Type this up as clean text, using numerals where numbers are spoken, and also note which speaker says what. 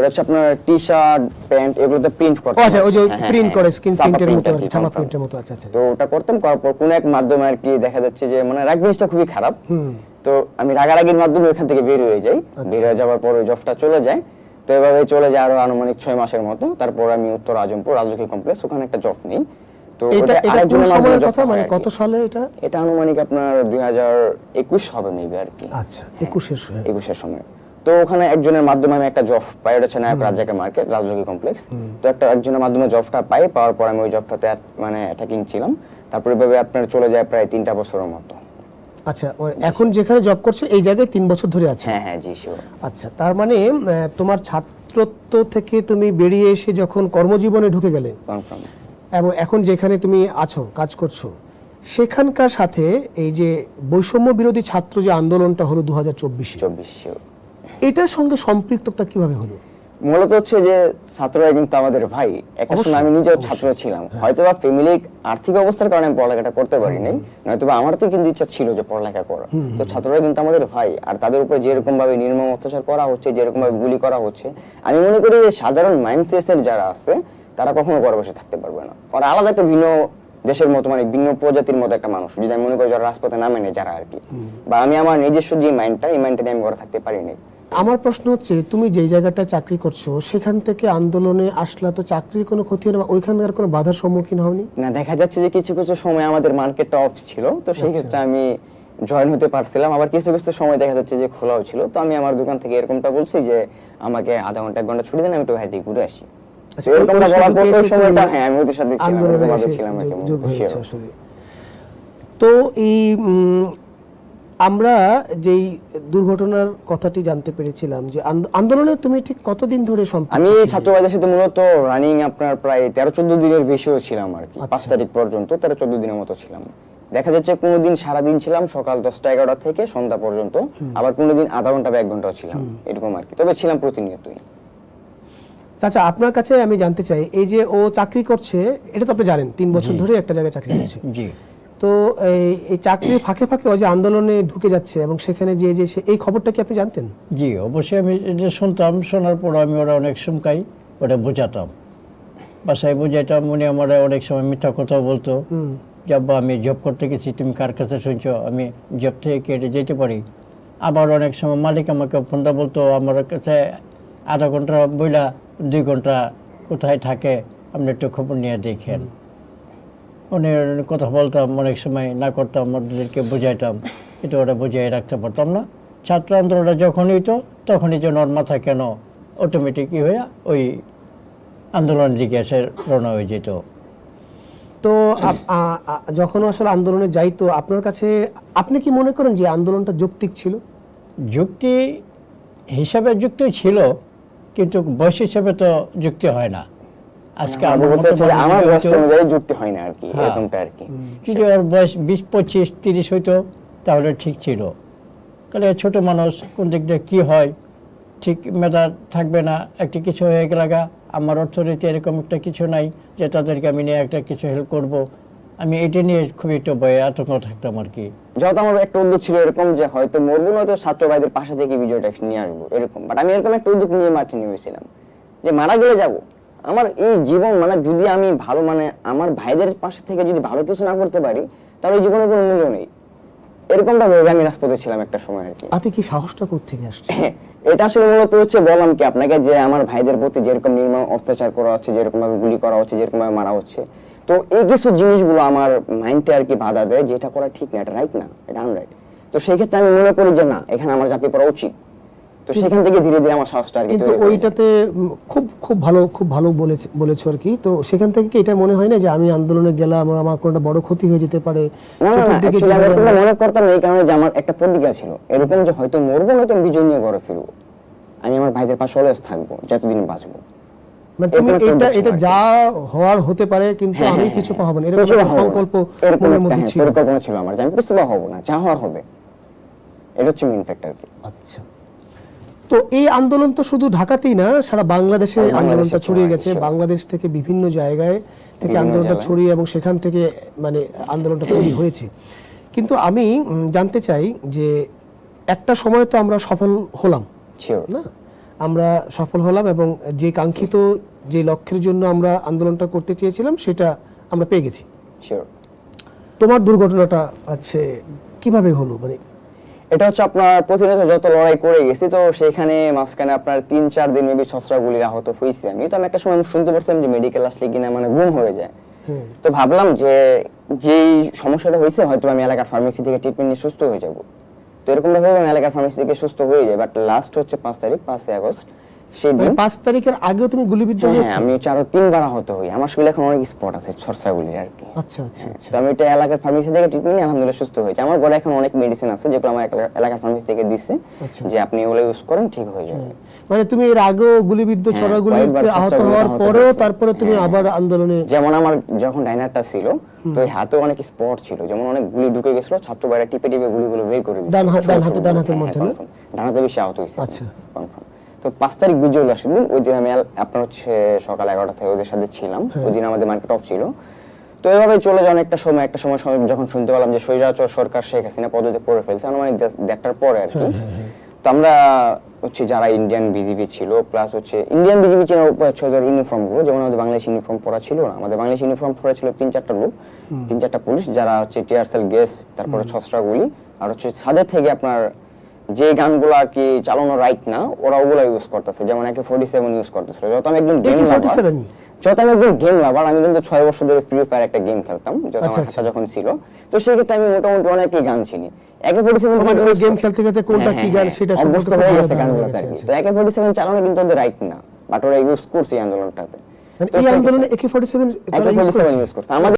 Speaker 1: ওটা হচ্ছে আপনার টি-শার্ট, প্যান্ট এগুলোতে প্রিন্ট করতে
Speaker 2: আচ্ছা, ওই যে প্রিন্ট করে স্ক্রিন
Speaker 1: ছাপা
Speaker 2: প্রিন্টের মতো,
Speaker 1: আর কি,
Speaker 2: ছাপা
Speaker 1: confirm।
Speaker 2: প্রিন্টের মতো। আচ্ছা আচ্ছা।
Speaker 1: তো ওটা করতাম, করার পর কোন এক মাধ্যমে আর কি দেখা যাচ্ছে যে মানে রাগ জিনিসটা খুবই খারাপ। তো আমি রাগারাগির মাধ্যমে ওখান থেকে বের হয়ে যাই। বের হয়ে যাওয়ার পর ওই জবটা চলে যায়। তো এভাবে চলে যায় আরো আনুমানিক 6 মাসের মতো। তারপর আমি উত্তর আজমপুর রাজকীয় কমপ্লেক্স ওখানে একটা জব নেই। তো
Speaker 2: এটা
Speaker 1: ওটা আরেকজনের
Speaker 2: কোন
Speaker 1: মাধ্যমে
Speaker 2: সময়ের
Speaker 1: জব
Speaker 2: কথা, মানে
Speaker 1: হয় আর
Speaker 2: কত
Speaker 1: কি।
Speaker 2: সালে এটা?
Speaker 1: এটা আনুমানিক আপনার 2021 হবে মেবি আর কি।
Speaker 2: আচ্ছা, 21 এর সময়।
Speaker 1: 21 এর সময়। তো ওখানে একজনের মাধ্যমে আমি একটা জব পাই, ওটা হচ্ছে নায়ক রাজ্জাকের মার্কেট রাজকীয় কমপ্লেক্স। তো একজনের মাধ্যমে জবটা পাই, পাওয়ার পর আমি ওই জবটাতে মানে অ্যাটাকিং ছিলাম। তারপরে এভাবে আপনার চলে যায় প্রায় 3টা বছরের মতো।
Speaker 2: আচ্ছা, এখন যেখানে জব করছো এই জায়গায় 3 বছর ধরে আছো?
Speaker 1: হ্যাঁ হ্যাঁ, জি শিওর।
Speaker 2: আচ্ছা, তার মানে তোমার ছাত্রত্ব থেকে তুমি বেরিয়ে এসে যখন কর্মজীবনে ঢুকে গেলে
Speaker 1: কনফার্ম।
Speaker 2: এবং এখন যেখানে তুমি আছো, কাজ করছো, সেখানকার সাথে এই যে বৈষম্য বিরোধী ছাত্র যে আন্দোলনটা হলো 2024-এ,
Speaker 1: 24 শিওর।
Speaker 2: এটার সঙ্গে সম্পৃক্ততা কিভাবে হলো?
Speaker 1: মূলত হচ্ছে যে ছাত্ররা কিন্তু আমাদের ভাই। একটা সময় আমি নিজেও ছাত্র ছিলাম, হয়তোবা ফ্যামিলির আর্থিক অবস্থার কারণে আমি পড়ালেখাটা করতে পারি নাই, নয়তোবা আমার তো কিন্তু ইচ্ছা ছিল যে পড়ালেখা করা। তো ছাত্ররা কিন্তু আমাদের ভাই, আর তাদের উপরে যেরকম ভাবে নির্মম অত্যাচার করা হচ্ছে, যেরকম ভাবে গুলি করা হচ্ছে, আমি মনে করি যে সাধারণ মাইন্ডসেটের যারা আছে তারা কখনো ঘরে বসে থাকতে পারবে না। ওরা আলাদা একটা ভিন্ন দেশের মতো, মানে ভিন্ন প্রজাতির মতো একটা মানুষ। যদি আমি মনে করি যারা রাজপথে নামে নেই যারা আর কি, বা আমি আমার নিজস্ব যে মাইন্ডটা, এই মাইন্ডটা নিয়ে আমি ঘরে থাকতে পারি নাই।
Speaker 2: আমার প্রশ্ন হচ্ছে, তুমি যেই জায়গাটায় চাকরি করছো সেখান থেকে আন্দোলনে আসলা, তো চাকরির কোনো ক্ষতি হলো না? ওইখানকার কোনো বাধার সম্মুখীন হওনি?
Speaker 1: না, দেখা যাচ্ছে যে কিছু কিছু সময় আমাদের মার্কেটটা অফ ছিল, তো সেই ক্ষেত্রে আমি জয়েন হতে পারছিলাম। আবার কিছু কিছু সময় দেখা যাচ্ছে যে খোলাও ছিল। তো আমি আমার দোকান থেকে এরকমটা বলছি যে আমাকে আধা ঘন্টা 1 ঘন্টা ছুটি দেন, আমি একটু বাইরে থেকে ঘুরে আসি। তো এরকমটা বলার পর ওই সময়টা হ্যাঁ আমি ওদের সাথে ছিলাম,
Speaker 2: আন্দোলনে
Speaker 1: এরকমভাবে
Speaker 2: এসে
Speaker 1: ছিলাম আর কি।
Speaker 2: যোগ হয়েছে আসলে। তো এই আমরা যেই দুর্ঘটনার কথাটি জানতে পেরেছিলাম যে আন্দোলনে তুমি ঠিক কতদিন ধরে সম্পৃক্ত?
Speaker 1: আমি ছাত্রবাদের সাথে মূলত রানিং আপনার প্রায় 13-14 দিনের বেশিও ছিলাম আর কি। 5 তারিখ পর্যন্ত 13-14 দিনের মতো ছিলাম। দেখা যাচ্ছে কোনোদিন সারাদিন ছিলাম, সকাল 10টা-11টা থেকে সন্ধ্যা পর্যন্ত, আবার কোনোদিন আধা ঘন্টা বা 1 ঘন্টাও ছিলাম, এরকম আর কি। তবে ছিলাম প্রতিনিয়তই।
Speaker 2: আচ্ছা, আপনার কাছে আমি জানতে চাই, এই যে ও চাকরি করছে, এটা তো আপনি জানেন 3 বছর ধরে একটা জায়গায় চাকরি করছে।
Speaker 3: জি।
Speaker 2: তো এই চাকরির ফাঁকে ফাঁকে ও যে আন্দোলনে ঢুকে যাচ্ছে এবং সেখানে যে যে এই খবরটা কি আপনি জানতেন?
Speaker 3: জি, অবশ্যই আমি এটা শুনতাম। শোনার পর আমি ওরা অনেক সময় ওটা বোঝাতাম, বাসায় বোঝাইতাম। উনি আমার অনেক সময় মিথ্যা কথা বলতো যে আব্বা আমি জব করতে গেছি, তুমি কার কাছে শুনছো, আমি জব থেকে কেটে যেতে পারি। আবার অনেক সময় মালিক আমাকে ফোনটা বলতো, আমার কাছে আধা ঘন্টা বইলা 2 ঘন্টা কোথায় থাকে আপনি একটু খবর নিয়ে দেখেন। অনেক কথা বলতাম, অনেক সময় না করতাম, আমাদেরকে বোঝাইতাম, কিন্তু ওরা বুঝিয়ে রাখতে পারতাম না। ছাত্র আন্দোলনটা যখনই হইতো তখনই যেন ওর মাথা কেন অটোমেটিকই হয়ে ওই আন্দোলনের দিকে এসে রওনা হয়ে যেত।
Speaker 2: তো যখন আসলে আন্দোলনে যাইতো আপনার কাছে, আপনি কি মনে করেন যে আন্দোলনটা যৌক্তিক ছিল?
Speaker 3: যুক্তি হিসাবে যুক্তি ছিল, কিন্তু বয়স হিসাবে তো যুক্তি হয় না। আজকে
Speaker 1: আমার বলতে হচ্ছে যে আমার বয়স অনুযায়ী যুক্তি হয় না আর কি, এরকমটা আর কি।
Speaker 3: যদি ওর বয়স 20, 25, 30 হইতো তাহলে ঠিক ছিল। কারণ ছোট মানুষ, কোন দিক দিয়ে কী হয় ঠিক মেধা থাকবে না। একটা কিছু হয়ে গেলাগা, আমার অর্থনীতি এরকম একটা কিছু নাই যে তাদেরকে আমি নিয়ে একটা কিছু হেল্প করব। আমি এটা নিয়ে খুবই একটু ভয়ে আতঙ্ক থাকতাম আর কি।
Speaker 1: যত আমার একটা উদ্যোগ ছিল এরকম যে হয়তো মরবো, নয়তো ছাত্র ভাইদের পাশে থেকে বিজয়টা নিয়ে আসবো এরকম। বাট আমি এরকম একটা উদ্যোগ নিয়ে মাঠে নেমেছিলাম যে মারা গেলে যাব। আমার এই জীবন মানে যদি আমি ভালো, মানে আমার ভাইদের পাশে থেকে যদি ভালো কিছু না করতে পারি, তাহলে এই জীবনের কোনো মূল্য নেই। এরকমটা ভেবে আমি রাজপথে ছিলাম একটা সময় আর কি।
Speaker 2: আপনি কি সাহসটা কোত্থেকে আসছে?
Speaker 1: এটা আসলে মূলত হচ্ছে বললাম কি আপনাকে, যে আমার ভাইদের প্রতি যেরকম নির্মম অত্যাচার করা হচ্ছে, যেরকম ভাবে গুলি করা হচ্ছে, যেরকম ভাবে মারা হচ্ছে, তো এই কিছু জিনিসগুলো আমার মাইন্ডে আর কি বাধা দেয় যে এটা করা ঠিক না, এটা রাইট না, এটা আনরাইট। তো সেই ক্ষেত্রে আমি মনে করি যে না, এখানে আমার ঝাঁপিয়ে পড়া উচিত। তো সেখান থেকে ধীরে ধীরে আমার সাহসটা আর কি
Speaker 2: কিন্তু
Speaker 1: তৈরি হয়েছে।
Speaker 2: ওইটাতে খুব ভালো বলেছো আর কি। তো সেখান থেকে কি এটা মনে হয় না যে আমি আন্দোলনে গেলাম আমার কোনো বড় ক্ষতি হয়ে যেতে পারে?
Speaker 1: না না, অ্যাকচুয়ালি আমি এটা মনে করতাম না, এই কারণে যে আমার একটা প্রতিজ্ঞা ছিল এরকম যে হয়তো মরবো, নয়তো বিজয় নিয়ে ঘরে ফিরবো। আমি আমার ভাইদের পাশে অলওয়েজ থাকবো যতদিন বাঁচবো।
Speaker 2: মানে তুমি এটা যা হওয়ার হতে পারে, কিন্তু আমি কিছু পাবো না, এরকম একটা সংকল্প মনের মধ্যে ছিল।
Speaker 1: পরিকল্পনা ছিল আমার যে আমি কিছু হবো না, যা হওয়ার হবে। এটা হচ্ছে মেইন ফ্যাক্টর কি।
Speaker 2: আচ্ছা, তো এই আন্দোলন তো শুধু ঢাকাতেই না, সারা বাংলাদেশে আন্দোলনটা ছড়িয়ে গেছে। বাংলাদেশ থেকে বিভিন্ন জায়গায় থেকে আন্দোলনটা ছড়িয়ে এবং সেখান থেকে মানে আন্দোলনটা তৈরি হয়েছে। কিন্তু আমি জানতে চাই যে একটা সময় তো আমরা সফল হলাম
Speaker 1: শিওর
Speaker 2: না, আমরা সফল হলাম এবং যে কাঙ্ক্ষিত যে লক্ষ্যের জন্য আমরা আন্দোলনটা করতে চেয়েছিলাম সেটা আমরা পেয়ে গেছি।
Speaker 1: শিওর।
Speaker 2: তোমার দুর্ঘটনাটা আছে কিভাবে হলো, মানে
Speaker 1: এটা হচ্ছে আপনার প্রতিনিয়ত যত লড়াই করে গেছি, তো সেখানে মাঝখানে আপনার 3-4 দিন মেবি সসরা গুলির আহত হয়েছি আমি। তো আমি একটা সময় শুনতে পারছিলাম যে মেডিকেল আসলে কিনা মানে গুম হয়ে যায়। তো ভাবলাম যে যেই সমস্যাটা হয়েছে হয়তো আমি এলাকার ফার্মেসি থেকে ট্রিটমেন্ট নিয়ে সুস্থ হয়ে যাব। তো এরকম ভাবে আমি এলাকার ফার্মেসি থেকে সুস্থ হয়ে যাই। বাট লাস্ট হচ্ছে 5 তারিখ, 5 আগস্ট, সেই দিন
Speaker 2: 5 তারিখের আগেও তুমি গুলিবিদ্ধ
Speaker 1: হ্যাঁ,
Speaker 2: হয়েছো?
Speaker 1: আমি হচ্ছে আরো 3বার আহত হই। আমার শরীরে এখন অনেক স্পট আছে সসরা গুলির আর কি।
Speaker 2: আচ্ছা আচ্ছা আচ্ছা।
Speaker 1: তো আমি এটা এলাকার ফার্মেসি থেকে ট্রিটমেন্ট নিয়ে আলহামদুলিল্লাহ সুস্থ হয়েছে। আমার ঘরে এখন অনেক মেডিসিন আছে যেগুলো আমার এলাকার ফার্মেসি থেকে দিচ্ছে,
Speaker 2: আচ্ছা।
Speaker 1: যে আপনি এগুলো ইউজ করেন ঠিক হয়ে যাবে।
Speaker 2: মানে তুমি এর আগেও গুলিবিদ্ধ ছড়া গুলিতে
Speaker 1: কয়েকবার
Speaker 2: আহত
Speaker 1: ছড়া গুলিতে
Speaker 2: হওয়ার
Speaker 1: আহত
Speaker 2: পরেও
Speaker 1: হয়েছে।
Speaker 2: তারপরে তুমি আবার আন্দোলনে
Speaker 1: যেমন আমার যখন ডাইনারটা ছিল, তো এই হাতে অনেক স্পট ছিল, যেমন অনেক গুলি ঢুকে গেছিল, ছাত্র ভাইরা টিপে টিপে গুলিগুলো বের করে দিয়েছে।
Speaker 2: ডান হাতে
Speaker 1: হ্যাঁ,
Speaker 2: মধ্যে না?
Speaker 1: confirm। ডান হাতে বেশি আহত হয়েছে।
Speaker 2: আচ্ছা।
Speaker 1: কনফার্ম। তো 5 তারিখ বিজয় উল্লাসের দিন, ওই দিন আমি আপনার হচ্ছে সকাল 11টা থেকে ওদের সাথে ছিলাম। ওই দিন আমাদের মার্কেট অফ ছিল। তো এভাবে চলে যাওয়ার একটা সময় যখন শুনতে পেলাম যে স্বৈরাচার সরকার শেখ হাসিনা পদত্যাগ করে ফেলছে, মানে দেড়টার পরে আর কি। তো আমরা হচ্ছে যারা ইন্ডিয়ান বিজিবি ছিল, প্লাস হচ্ছে ইন্ডিয়ান বিজিবি চেনার উপায় হচ্ছে ওদের ইউনিফর্ম গুলো, যেমন আমাদের বাংলাদেশ ইউনিফর্ম পরা ছিল না, আমাদের বাংলাদেশ ইউনিফর্ম পরা ছিল 3-4টা লোক, 3-4টা পুলিশ, যারা হচ্ছে টিয়ারসেল গ্যাস, তারপরে ছসরা গুলি, আর হচ্ছে ছাদের থেকে আপনার যে গানগুলো আর কি চালানো রাইট না, ওরা ওগুলো ইউজ করতেছে, যেমন AK-47 ইউজ করতেছিল। যত আমি একজন গেম লাভার, আমি কিন্তু 6 বছর ধরে ফ্রি ফায়ার একটা গেম খেলতাম, যত আমার হাতে যখন ছিল। তো সেই ক্ষেত্রে আমি মোটামুটি অনেকই গান চিনি। AK-47
Speaker 2: গেম খেলতে খেলতে কোনটা কি গান সেটা
Speaker 1: অভ্যস্ত হয়ে গেছে গানগুলোতে আর কি। তো AK-47 চালানো কিন্তু ওদের রাইট না, বাট ওরা ইউজ করছে এই আন্দোলনটাতে।
Speaker 2: মানে এই আন্দোলনে AK-47
Speaker 1: ইউজ করছে আমাদের